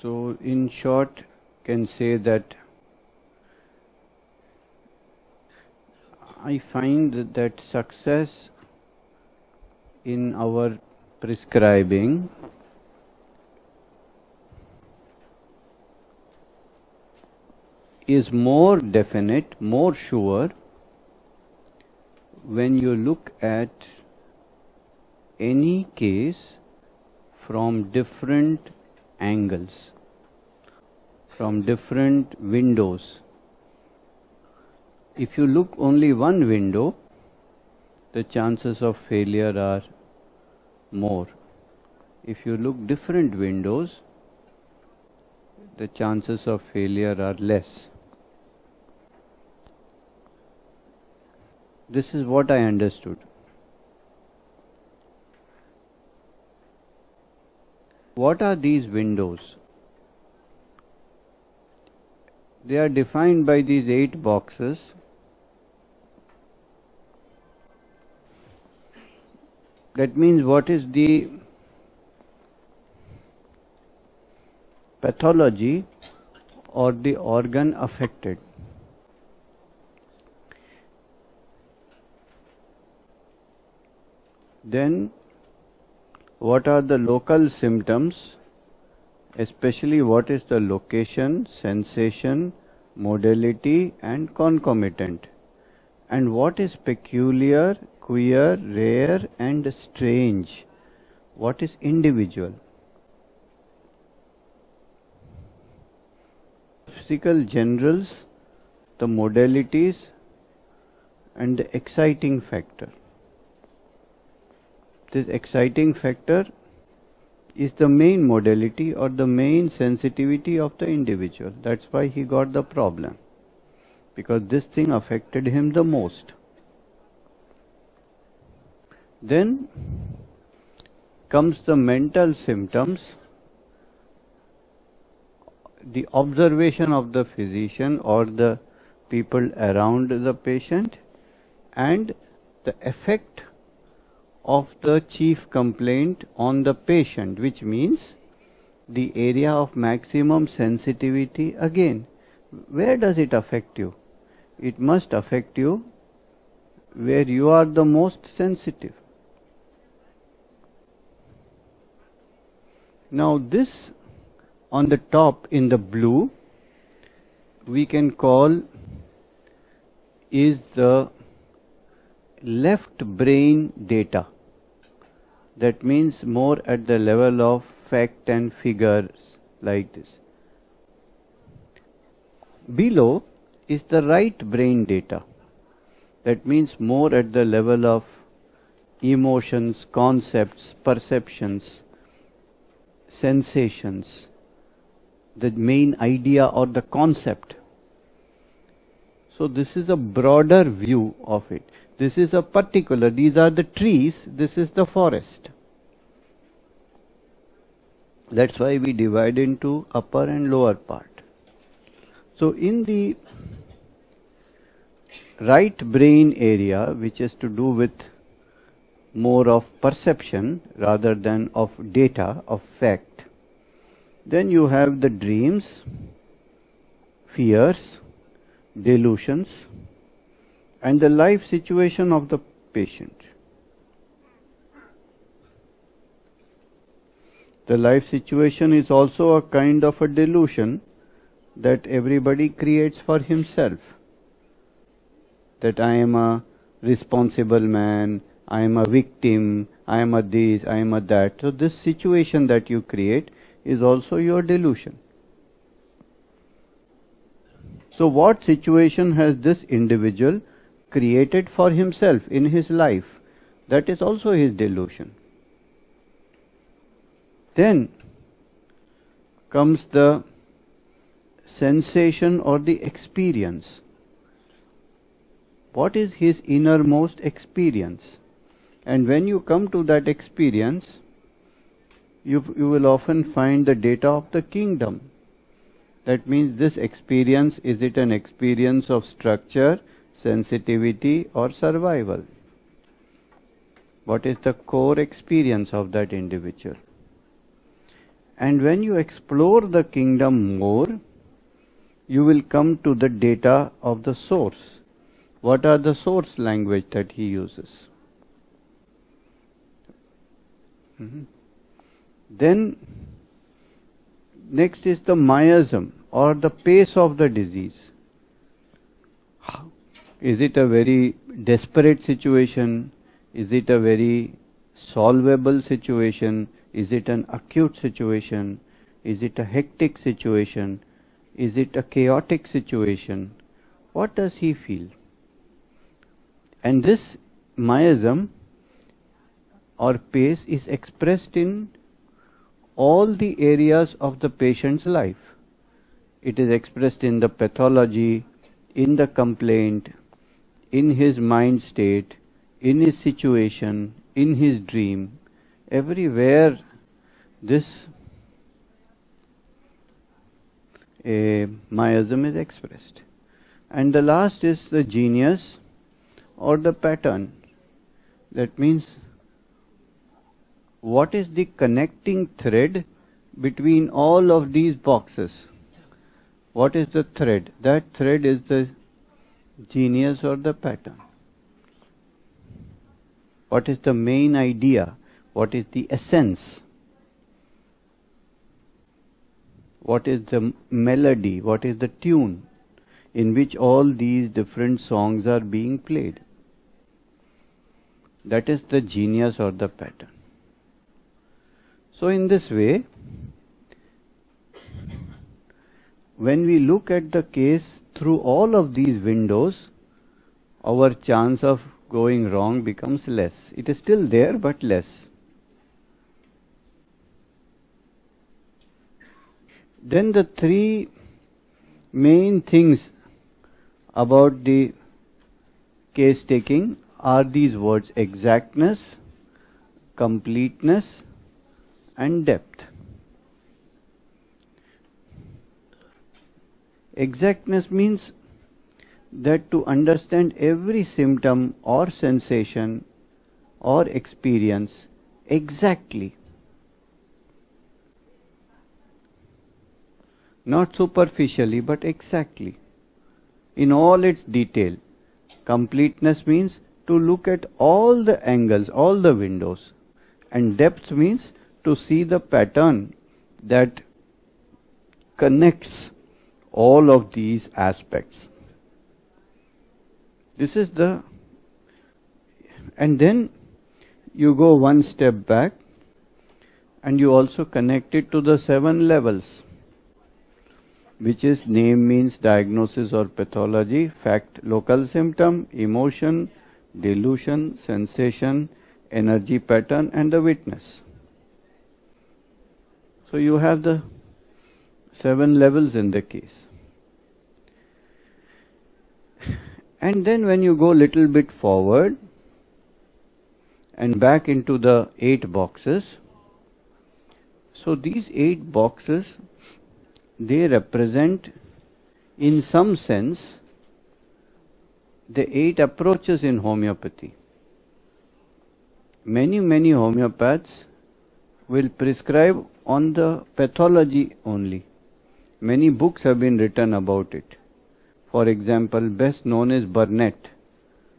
So in short, can say that I find that success in our prescribing is more definite, more sure when you look at any case from different angles, from different windows. If you look only one window, the chances of failure are more. If you look different windows, the chances of failure are less. This is what I understood. What are these windows? They are defined by these 8 boxes. That means what is the pathology or the organ affected. Then what are the local symptoms, especially what is the location, sensation, modality and concomitant, and what is peculiar, queer, rare and strange, what is individual. Physical generals, the modalities and the exciting factor. This exciting factor is the main modality or the main sensitivity of the individual. That's why he got the problem, because this thing affected him the most. Then comes the mental symptoms, the observation of the physician or the people around the patient, and the effect of the chief complaint on the patient, which means the area of maximum sensitivity again. Where does it affect you? It must affect you where you are the most sensitive. Now this on the top in the blue we can call is the left brain data. That means more at the level of fact and figures like this. Below is the right brain data. That means more at the level of emotions, concepts, perceptions, sensations, the main idea or the concept. So this is a broader view of it. This is a particular, these are the trees, this is the forest. That's why we divide into upper and lower part. So in the right brain area, which is to do with more of perception rather than of data, of fact, then you have the dreams, fears, delusions, and the life situation of the patient. The life situation is also a kind of a delusion that everybody creates for himself. That I am a responsible man, I am a victim, I am a this, I am a that. So this situation that you create is also your delusion. So what situation has this individual created for himself in his life? That is also his delusion. Then comes the sensation or the experience. What is his innermost experience? And when you come to that experience, you will often find the data of the kingdom. That means this experience, is it an experience of structure, sensitivity or survival? What is the core experience of that individual? And when you explore the kingdom more, you will come to the data of the source. What are the source language that he uses? Then next is the miasm or the pace of the disease. Is it a very desperate situation? Is it a very solvable situation? Is it an acute situation? Is it a hectic situation? Is it a chaotic situation? What does he feel? And this miasm or pace is expressed in all the areas of the patient's life. It is expressed in the pathology, in the complaint, in his mind state, in his situation, in his dream. Everywhere this miasm is expressed. And the last is the genius or the pattern. That means, what is the connecting thread between all of these boxes? What is the thread? That thread is the genius or the pattern. What is the main idea? What is the essence? What is the melody? What is the tune in which all these different songs are being played? That is the genius or the pattern. So in this way, when we look at the case through all of these windows, our chance of going wrong becomes less. It is still there, but less. Then the three main things about the case taking are these words: exactness, completeness, and depth. Exactness means that to understand every symptom or sensation or experience exactly, not superficially but exactly, in all its detail. Completeness means to look at all the angles, all the windows, and depth means to see the pattern that connects all of these aspects. This is the, and then you go one step back and you also connect it to the 7 levels, which is name means diagnosis or pathology, fact, local symptom, emotion, delusion, sensation, energy pattern, and the witness. So you have the 7 levels in the case. And then when you go little bit forward and back into the 8 boxes, so these 8 boxes, they represent in some sense the 8 approaches in homeopathy. Many homeopaths will prescribe on the pathology only. Many books have been written about it. For example, best known is Burnet.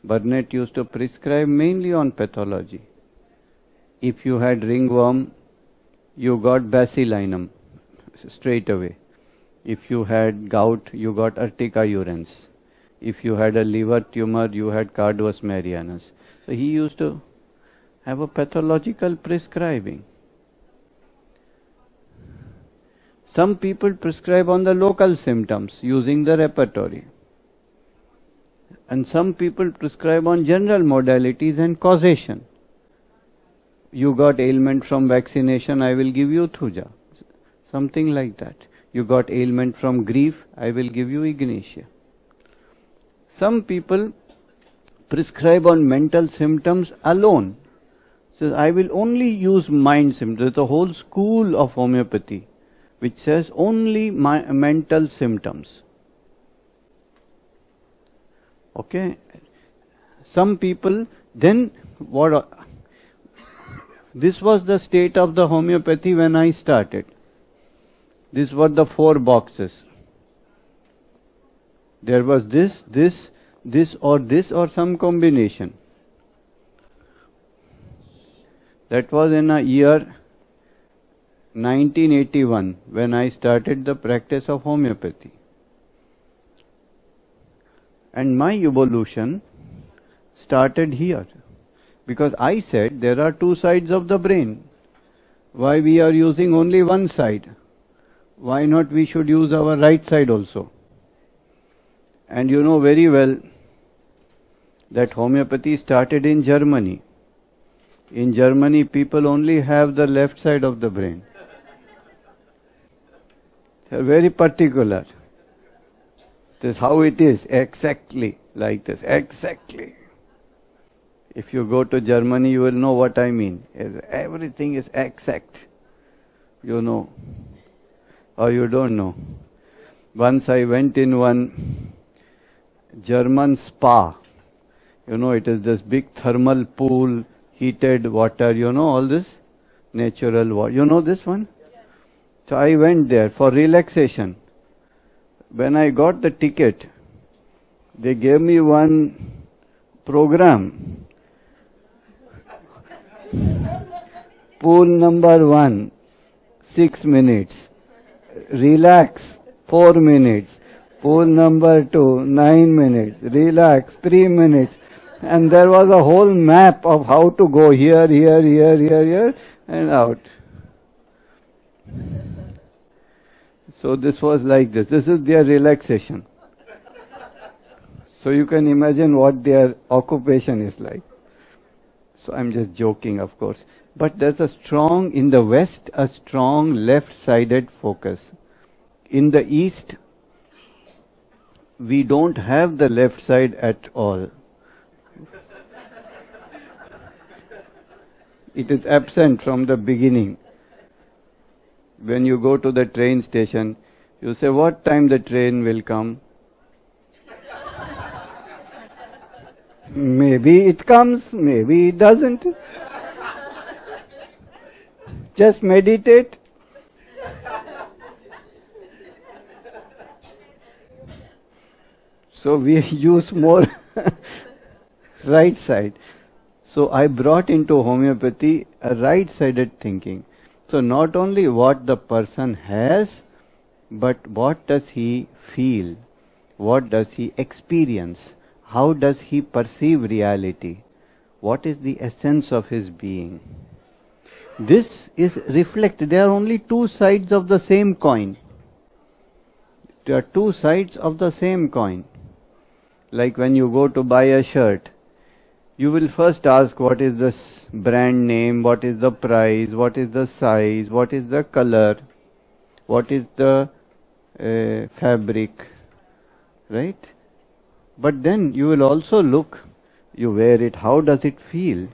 Burnet used to prescribe mainly on pathology. If you had ringworm, you got bacillinum straight away. If you had gout, you got Urtica urens. If you had a liver tumor, you had Cardus marianus. So he used to have a pathological prescribing. Some people prescribe on the local symptoms using the repertory. And some people prescribe on general modalities and causation. You got ailment from vaccination, I will give you Thuja. Something like that. You got ailment from grief, I will give you Ignatia. Some people prescribe on mental symptoms alone. Says, I will only use mind symptoms. There's a whole school of homeopathy which says only mental symptoms. Okay? Some people, then what? This was the state of the homeopathy when I started. These were the 4 boxes. There was this or some combination. That was in a year 1981 when I started the practice of homeopathy. And my evolution started here. Because I said there are 2 sides of the brain. Why we are using only one side? Why not we should use our right side also? And you know very well that homeopathy started in Germany. In Germany, people only have the left side of the brain. They are very particular. This is how it is, exactly like this, exactly. If you go to Germany, you will know what I mean. Everything is exact. You know. Or you don't know. Once I went in one German spa. You know, it is this big thermal pool, heated water, you know all this? Natural water. You know this one? So I went there for relaxation. When I got the ticket, they gave me one program. Pool number 1, 6 minutes. Relax, 4 minutes. Pool number 2, 9 minutes. Relax, 3 minutes. And there was a whole map of how to go here, and out. So this was like this. This is their relaxation. So you can imagine what their occupation is like. So I'm just joking, of course. But there's in the West, a strong left-sided focus. In the East, we don't have the left side at all. It is absent from the beginning. When you go to the train station, you say, what time the train will come? Maybe it comes, maybe it doesn't. Just meditate. So we use more right side. So I brought into homeopathy a right-sided thinking. So not only what the person has, but what does he feel? What does he experience? How does he perceive reality? What is the essence of his being? This is reflected. There are only 2 sides of the same coin. There are 2 sides of the same coin. Like when you go to buy a shirt, you will first ask what is the brand name, what is the price, what is the size, what is the color, what is the fabric, right? But then you will also look, you wear it, how does it feel?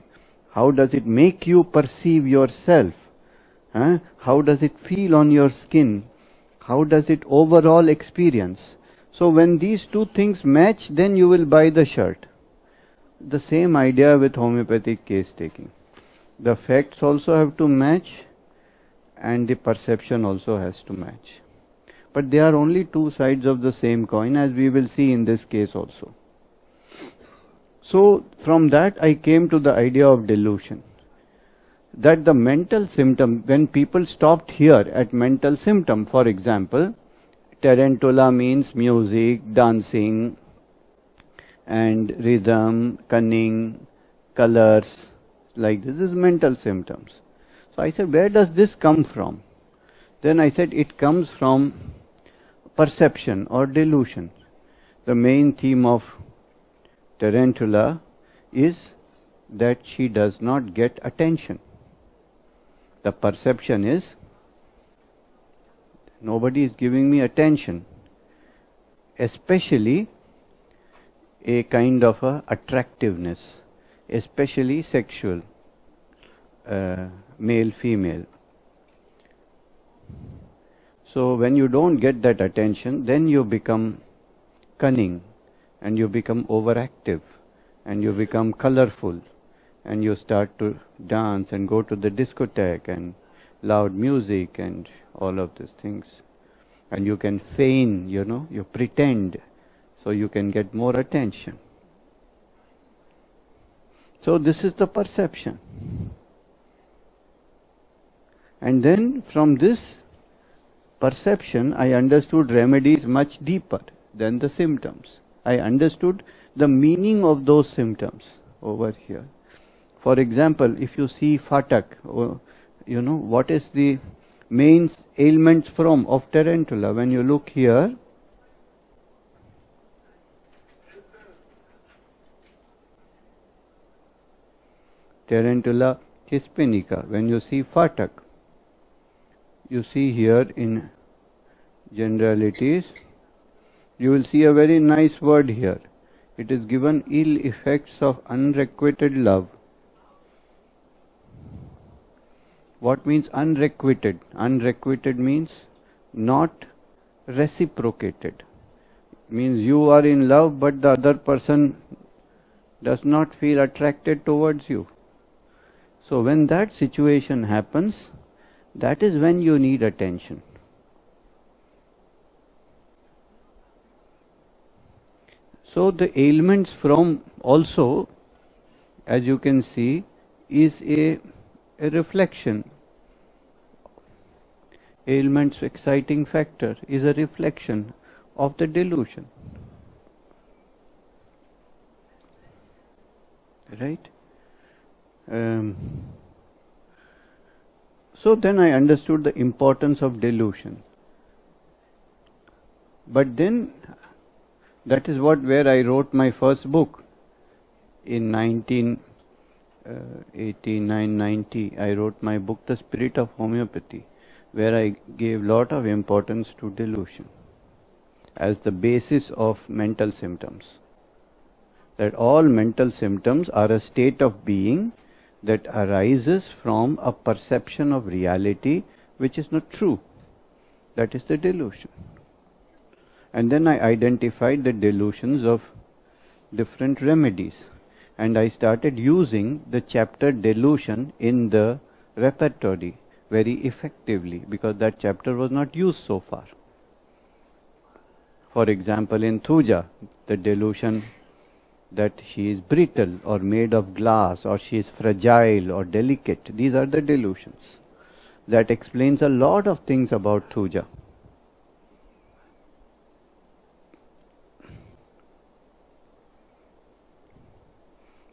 How does it make you perceive yourself? How does it feel on your skin? How does it overall experience? So when these 2 things match, then you will buy the shirt. The same idea with homeopathic case taking. The facts also have to match and the perception also has to match. But they are only 2 sides of the same coin, as we will see in this case also. So from that I came to the idea of delusion. That the mental symptom, when people stopped here at mental symptom, for example, tarantula means music, dancing, and rhythm, cunning, colors, like this is mental symptoms. So I said, where does this come from? Then I said, it comes from perception or delusion. The main theme of tarantula is that she does not get attention. The perception is, nobody is giving me attention, especially a kind of a attractiveness, especially sexual, male, female. So when you don't get that attention, then you become cunning, and you become overactive, and you become colorful, and you start to dance and go to the discotheque and loud music and all of these things. And you can feign, you pretend, so you can get more attention. So this is the perception. And then from this perception, I understood remedies much deeper than the symptoms. I understood the meaning of those symptoms over here. For example, if you see Phatak, what is the main ailments of tarantula? When you look here, Tarantula hispanica. When you see Phatak, you see here in generalities, you will see a very nice word here. It is given ill effects of unrequited love. What means unrequited? Unrequited means not reciprocated. Means you are in love, but the other person does not feel attracted towards you. So when that situation happens, that is when you need attention. So the ailments from also, as you can see, is a reflection. Ailments exciting factor is a reflection of the delusion. Right? So then I understood the importance of delusion. But then, that is where I wrote my first book. In 1989-90, I wrote my book, The Spirit of Homeopathy, where I gave lot of importance to delusion as the basis of mental symptoms. That all mental symptoms are a state of being that arises from a perception of reality which is not true. That is the delusion. And then I identified the delusions of different remedies. And I started using the chapter delusion in the repertory very effectively, because that chapter was not used so far. For example, in Thuja, the delusion that she is brittle or made of glass, or she is fragile or delicate. These are the delusions. That explains a lot of things about Thuja.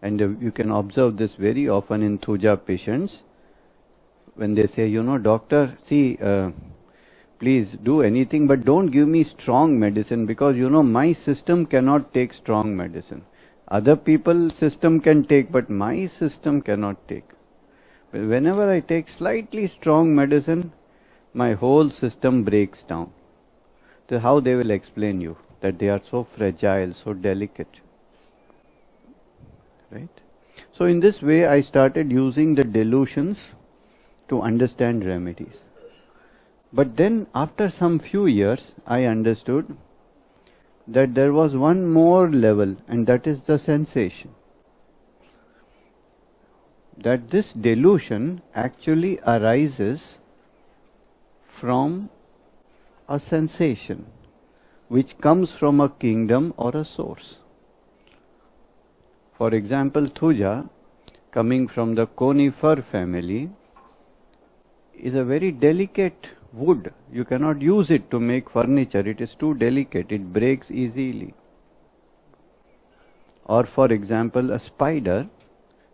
And you can observe this very often in Thuja patients. When they say, doctor, see, please do anything, but don't give me strong medicine, because my system cannot take strong medicine. Other people's system can take, but my system cannot take. Whenever I take slightly strong medicine, my whole system breaks down. So how they will explain you that they are so fragile, so delicate. Right? So in this way, I started using the delusions to understand remedies. But then after some few years, I understood that there was one more level, and that is the sensation. That this delusion actually arises from a sensation which comes from a kingdom or a source. For example, Thuja, coming from the conifer family, is a very delicate wood. You cannot use it to make furniture. It is too delicate. It breaks easily. Or for example, a spider,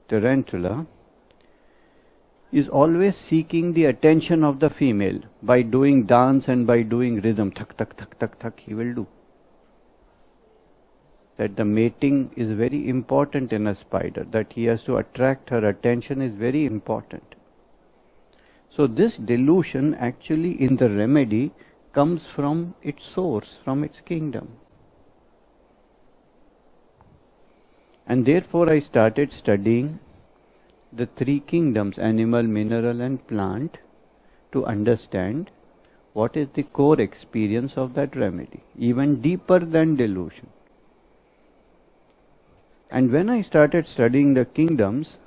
tarantula, is always seeking the attention of the female by doing dance and by doing rhythm. Thak, thak, thak, thak, thak, he will do. That the mating is very important in a spider. That he has to attract her attention is very important. So this delusion actually in the remedy comes from its source, from its kingdom. And therefore I started studying the three kingdoms, animal, mineral and plant, to understand what is the core experience of that remedy, even deeper than delusion. And when I started studying the kingdoms,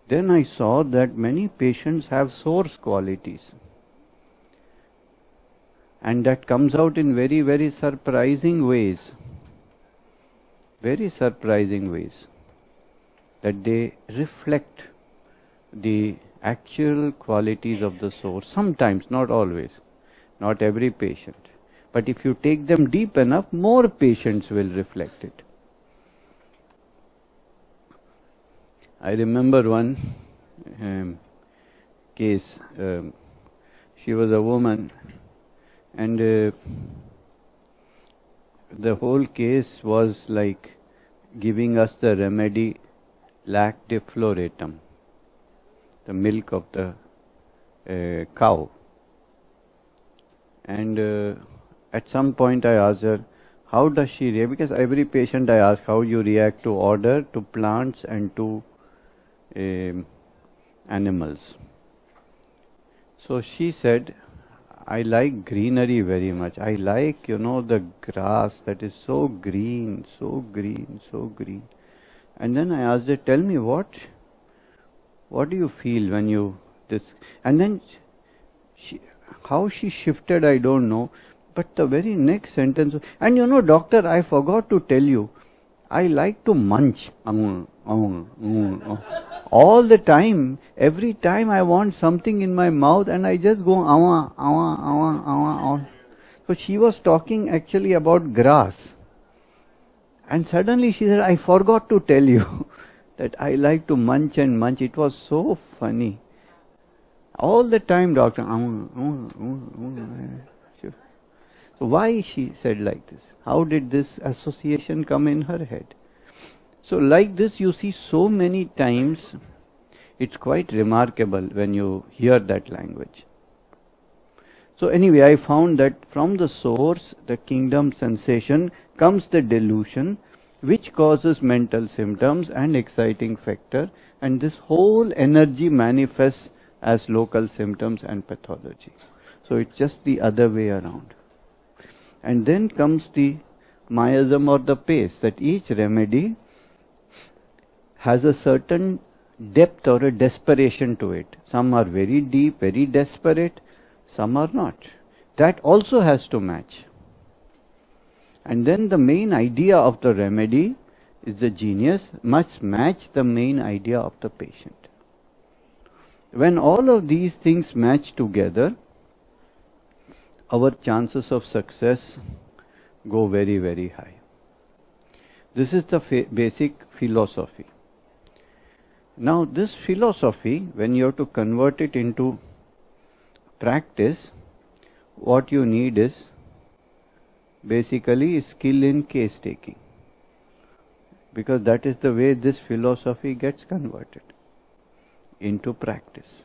then I saw that many patients have source qualities. And that comes out in very, very surprising ways. Very surprising ways. That they reflect the actual qualities of the source. Sometimes, not always. Not every patient. But if you take them deep enough, more patients will reflect it. I remember one case. She was a woman, and the whole case was like giving us the remedy lactifloratum, the milk of the cow. And at some point I asked her, how does she react? Because every patient I ask how you react to order, to plants and to animals. So she said, I like greenery very much. I like, the grass that is so green, so green, so green. And then I asked her, tell me what do you feel when you this? And then how she shifted, I don't know. But the very next sentence, and doctor, I forgot to tell you, I like to munch. All the time, every time I want something in my mouth and I just go, awa, awa, awa, awa, awa. So she was talking actually about grass. And suddenly she said, I forgot to tell you that I like to munch and munch. It was so funny. All the time, doctor. So why she said like this? How did this association come in her head? So like this you see so many times. It's quite remarkable when you hear that language. So anyway, I found that from the source, the kingdom sensation, comes the delusion, which causes mental symptoms and exciting factor, and this whole energy manifests as local symptoms and pathology. So it's just the other way around. And then comes the miasm or the pace, that each remedy has a certain depth or a desperation to it. Some are very deep, very desperate, some are not. That also has to match. And then the main idea of the remedy is the genius must match the main idea of the patient. When all of these things match together, our chances of success go very, very high. This is the basic philosophy. Now this philosophy, when you have to convert it into practice, what you need is basically skill in case taking. Because that is the way this philosophy gets converted into practice.